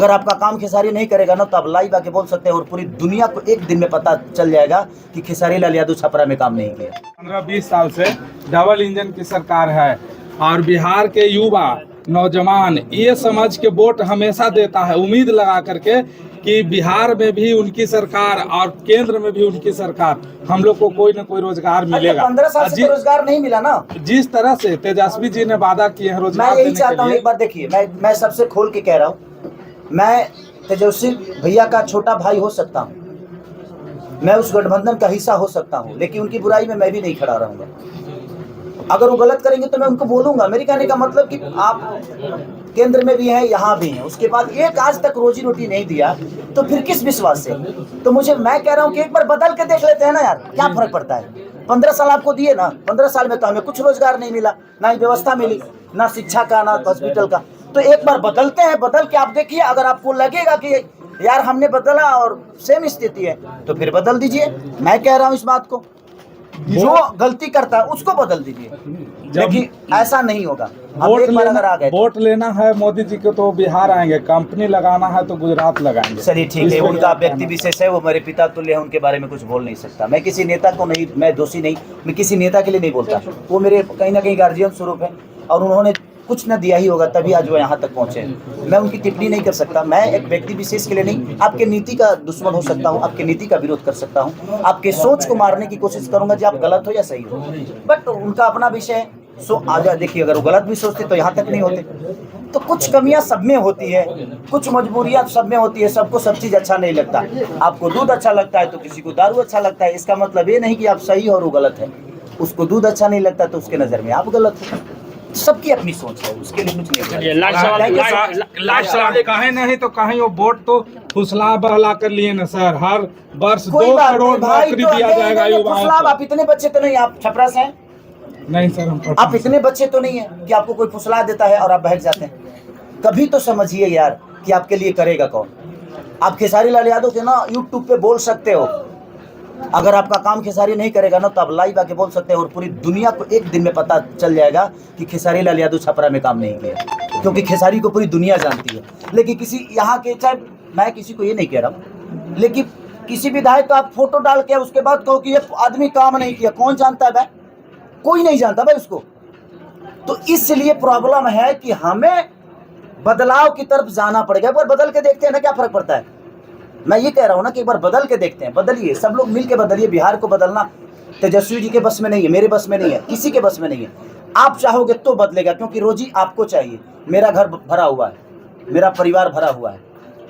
अगर आपका काम खेसारी नहीं करेगा ना तो आप लाइव आके बोल सकते हैं और पूरी दुनिया को एक दिन में पता चल जाएगा कि खेसारी लाल यादव छपरा में काम नहीं किया। 15-20 साल से डबल इंजन की सरकार है और बिहार के युवा नौजवान ये समझ के वोट हमेशा देता है, उम्मीद लगा करके कि बिहार में भी उनकी सरकार और केंद्र में भी उनकी सरकार, हम लोग को कोई न कोई रोजगार मिलेगा। 15 साल से रोजगार नहीं मिला ना। जिस तरह से तेजस्वी जी ने वादा किए हैं रोजगार, मैं यही चाहता हूँ, एक बार देखिए, मैं सबसे खोल के कह रहा हूँ, मैं तेजस्वी भैया का छोटा भाई हो सकता हूँ, मैं उस गठबंधन का हिस्सा हो सकता हूँ, लेकिन उनकी बुराई में मैं भी नहीं खड़ा रहूंगा। अगर वो गलत करेंगे तो मैं उनको बोलूंगा। मेरे कहने का मतलब कि आप केंद्र में भी हैं, यहाँ भी हैं, उसके बाद एक आज तक रोजी रोटी नहीं दिया तो फिर किस विश्वास से? तो मैं कह रहा हूँ कि एक बार बदल के देख लेते हैं ना यार, क्या फर्क पड़ता है? 15 साल आपको दिए ना, 15 साल में तो हमें कुछ रोजगार नहीं मिला, ना ही व्यवस्था मिली, ना शिक्षा का, ना हॉस्पिटल का। तो एक बार बदलते हैं, बदल के आप देखिए, अगर आपको लगेगा कि यार हमने बदला और सेम स्थिति है तो फिर बदल दीजिए। मैं कह रहा हूँ इस बात को, जो गलती करता है उसको बदल दीजिए, लेकिन ऐसा नहीं होगा। वोट लेना है मोदी जी को तो बिहार आएंगे, कंपनी लगाना है तो गुजरात लगाएंगे। चलिए ठीक है, उनका व्यक्ति विशेष है, वो मेरे पिता तुल्य है, उनके बारे में कुछ बोल नहीं सकता। मैं किसी नेता को नहीं, मैं दोषी नहीं, मैं किसी नेता के लिए नहीं बोलता। वो मेरे कहीं ना कहीं गार्जियन स्वरूप है और उन्होंने कुछ न दिया ही होगा तभी आज वो यहाँ तक पहुँचे। मैं उनकी टिप्पणी नहीं कर सकता। मैं एक व्यक्ति विशेष के लिए नहीं, आपके नीति का दुश्मन हो सकता हूँ, आपके नीति का विरोध कर सकता हूँ, आपके सोच को मारने की कोशिश करूंगा जी आप गलत हो या सही हो, बट उनका अपना विषय है। सो आजा देखिए, अगर वो गलत भी सोचते तो यहाँ तक नहीं होते। तो कुछ कमियां सब में होती है, कुछ मजबूरियां सब में होती है, सबको सब चीज़ अच्छा नहीं लगता। आपको दूध अच्छा लगता है तो किसी को दारू अच्छा लगता है, इसका मतलब ये नहीं कि आप सही हो और वो गलत है। उसको दूध अच्छा नहीं लगता तो उसके नज़र में आप गलत हो। सबकी अपनी सोच है, उसके लिए कुछ नहीं। लास्ट सवाल, कहीं नहीं तो कहीं वो वोट तो फुसला बहला कर लिए ना सर, हर वर्ष 2 करोड़ नौकरी दिया जाएगा युवाओं को। आप इतने बच्चे तो नहीं, आप छपरा से हैं? नहीं सर, आप इतने बच्चे तो नहीं है कि आपको कोई फुसला देता है और आप बहक जाते हैं। कभी तो समझिए यार कि आपके लिए करेगा कौन। आप खेसारी लाल यादव के ना यूट्यूब पे बोल सकते हो, अगर आपका काम खेसारी नहीं करेगा ना तो आप लाइव आके बोल सकते हैं और पूरी दुनिया को एक दिन में पता चल जाएगा कि खेसारी लाल यादव छपरा में काम नहीं किया, क्योंकि खेसारी को पूरी दुनिया जानती है। लेकिन किसी यहाँ के, चाहे मैं किसी को ये नहीं कह रहा हूँ, लेकिन किसी विधायक का आप फोटो डाल के उसके बाद कहो कि ये आदमी काम नहीं किया, कौन जानता है भाई? कोई नहीं जानता भाई उसको। तो इसलिए प्रॉब्लम है कि हमें बदलाव की तरफ जाना पड़ेगा। एक बार बदल के देखते हैं ना क्या फर्क पड़ता है। मैं ये कह रहा हूं ना कि एक बार बदल के देखते हैं, बदलिए, सब लोग मिल के बदलिए। बिहार को बदलना तेजस्वी जी के बस में नहीं है, मेरे बस में नहीं है, किसी के बस में नहीं है। आप चाहोगे तो बदलेगा, क्योंकि रोजी आपको चाहिए। मेरा घर भरा हुआ है, मेरा परिवार भरा हुआ है,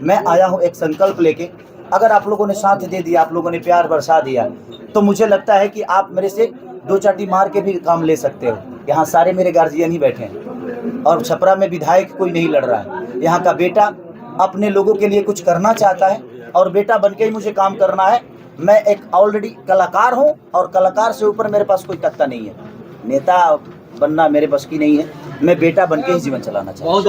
मैं आया हूँ एक संकल्प लेके। अगर आप लोगों ने साथ दे दिया, आप लोगों ने प्यार बरसा दिया, तो मुझे लगता है कि आप मेरे से 2 चाटी मार के भी काम ले सकते हो। यहाँ सारे मेरे गार्जियन ही बैठे हैं और छपरा में विधायक कोई नहीं लड़ रहा है। यहाँ का बेटा अपने लोगों के लिए कुछ करना चाहता है और बेटा बनके ही मुझे काम करना है। मैं एक ऑलरेडी कलाकार हूँ और कलाकार से ऊपर मेरे पास कोई तख्ता नहीं है। नेता बनना मेरे बस की नहीं है, मैं बेटा बनके ही जीवन चलाना चाहता हूँ।